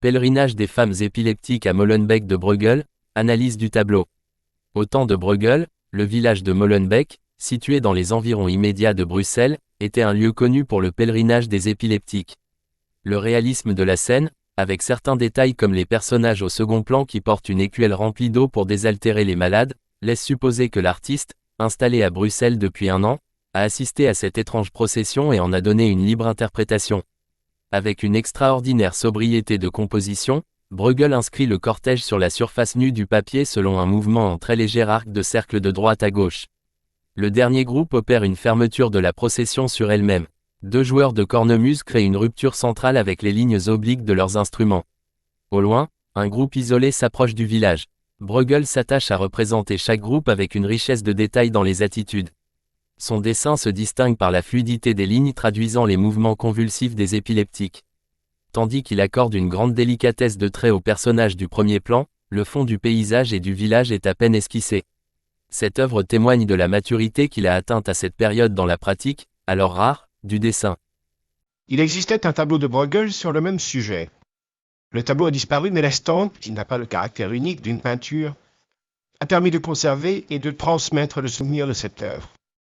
Pèlerinage des femmes épileptiques à Molenbeek de Breugel, analyse du tableau. Au temps de Breugel, le village de Molenbeek, situé dans les environs immédiats de Bruxelles, était un lieu connu pour le pèlerinage des épileptiques. Le réalisme de la scène, avec certains détails comme les personnages au second plan qui portent une écuelle remplie d'eau pour désaltérer les malades, laisse supposer que l'artiste, installé à Bruxelles depuis un an, a assisté à cette étrange procession et en a donné une libre interprétation. Avec une extraordinaire sobriété de composition, Bruegel inscrit le cortège sur la surface nue du papier selon un mouvement en très léger arc de cercle de droite à gauche. Le dernier groupe opère une fermeture de la procession sur elle-même. Deux joueurs de cornemuse créent une rupture centrale avec les lignes obliques de leurs instruments. Au loin, un groupe isolé s'approche du village. Bruegel s'attache à représenter chaque groupe avec une richesse de détails dans les attitudes. Son dessin se distingue par la fluidité des lignes traduisant les mouvements convulsifs des épileptiques. Tandis qu'il accorde une grande délicatesse de trait aux personnages du premier plan, le fond du paysage et du village est à peine esquissé. Cette œuvre témoigne de la maturité qu'il a atteinte à cette période dans la pratique, alors rare, du dessin. Il existait un tableau de Bruegel sur le même sujet. Le tableau a disparu, mais l'estampe, qui n'a pas le caractère unique d'une peinture, a permis de conserver et de transmettre le souvenir de cette œuvre.